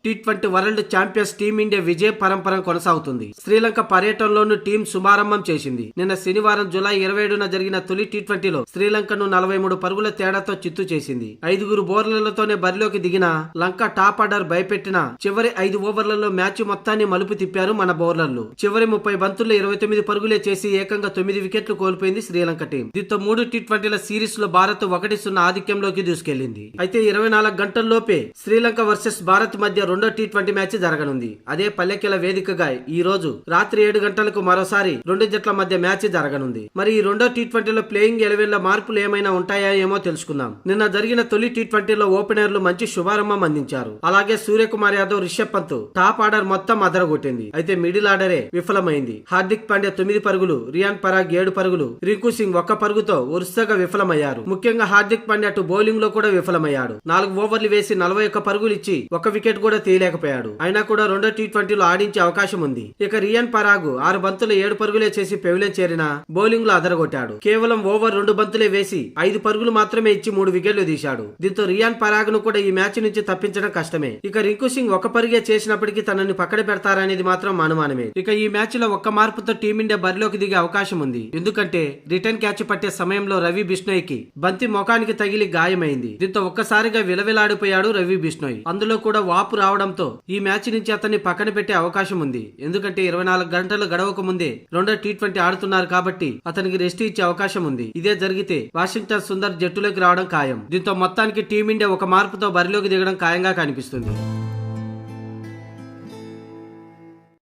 T20 world champions team India విజయ పరంపర కొనసాగుతుంది. Sri Lanka పర్యటనలోనూ team శుభారంభం చేసింది. నిన్న శనివారం జూలై 27న జరిగిన తొలి టీ20లో శ్రీలంకను 43 పరుగుల తేడాతో చిత్తు చేసింది. 5 బౌలర్లతోనే బరిలోకి దిగిన లంక టాప్ ఆర్డర్ భయపెట్టిన చివరి 5 ఓవర్లలో మ్యాచ్ మొత్తాన్ని మలుపు తిప్పారు మన బౌలర్లు. చివరి 30 బంతుల్లో 29 పరుగులే చేసి ఏకంగా 9 వికెట్లు కోల్పోయింది శ్రీలంక టీం. దీంతో 3 టీ20ల సిరీస్ లో భారత్ 1-0 ఆధిక్యంలోకి దూసుకెళ్లింది. అయితే 24 గంటల్లోపే శ్రీలంక వర్సెస్ భారత్ మధ్య రెండో టీ20 మ్యాచ్ జరగనుంది. అదే పల్లెకెల వేదికగా ఈ రోజు రాత్రి 7 గంటలకు మరోసారి రెండు జట్ల మధ్య మ్యాచ్ జరగనుంది. మరి ఈ రెండో టీ20లో ప్లేయింగ్ 11లో మార్పులు ఏమైనా ఉంటాయా ఏమో తెలుసుకుందాం. నిన్న జరిగిన తొలి టీ20లో ఓపెనర్లు మంచి శుభారంభం అందించారు. అలాగే సూర్యకుమార్ యాదవ్, రిషబ్ పంత్ టాప్ ఆర్డర్ మొత్తం అదరగొట్టింది. అయితే మిడిల్ ఆర్డరే విఫలమైంది. హార్దిక్ పాండ్యా 9 పరుగులు, రియాన్ పరాగ్ 7 పరుగులు, రింకు సింగ్ 1 పరుగుతో వరుసగా విఫలమయ్యారు. ముఖ్యంగా హార్దిక్ పాండ్యా అటు బౌలింగ్ లో కూడా విఫలమయ్యాడు. 4 ఓవర్లు వేసి 41 పరుగులు ఇచ్చి 1 వికెట్ కూడా తీయలేకపోయాడు. అయినా కూడా రెండో టీ20లో ఆడించే అవకాశం ఉంది. ఇక రియాన్ పరాగ్ 6 బంతులు 7 పరుగులే చేసి పెవిలియన్ చేరిన బౌలింగ్ లో అదరగొట్టాడు. కేవలం ఓవర్ 2 బంతులే వేసి 5 పరుగులు మాత్రమే ఇచ్చి 3 వికెట్లు తీశాడు. దీంతో రియాన్ పరాగ్ ను కూడా ఈ మ్యాచ్ నుంచి తప్పించడం కష్టమే. ఇక రింకు సింగ్ 1 పరుగే చేసినప్పటికీ తనని పక్కన పెడతారనేది మాత్రం అనుమానమే. ఇక ఈ మ్యాచ్ లో 1 మార్పుతో టీమిండియా బరిలోకి దిగే అవకాశం ఉంది. ఎందుకంటే రిటర్న్ క్యాచ్ పట్టే సమయంలో రవి బిష్ణోయ్ కి బంతి ముఖానికి తగిలి గాయమైంది. దీంతో ఒక్కసారిగా విలవిలాడిపోయాడు రవి బిష్ణోయ్. అందులో కూడా వాపు రావడంతో ఈ మ్యాచ్ నుంచి అతన్ని పక్కన పెట్టే అవకాశం ఉంది. ఎందుకంటే 24 గంటలు గడవక ముందే రెండో టీ20 ఆడుతున్నారు కాబట్టి అతనికి రెస్ట్ ఇచ్చే అవకాశం ఉంది. ఇదే జరిగితే వాషింగ్టన్ సుందర్ జట్టులోకి రావడం ఖాయం. దీంతో మొత్తానికి టీమిండియా 1 మార్పుతో బరిలోకి దిగడం ఖాయంగా కనిపిస్తుంది.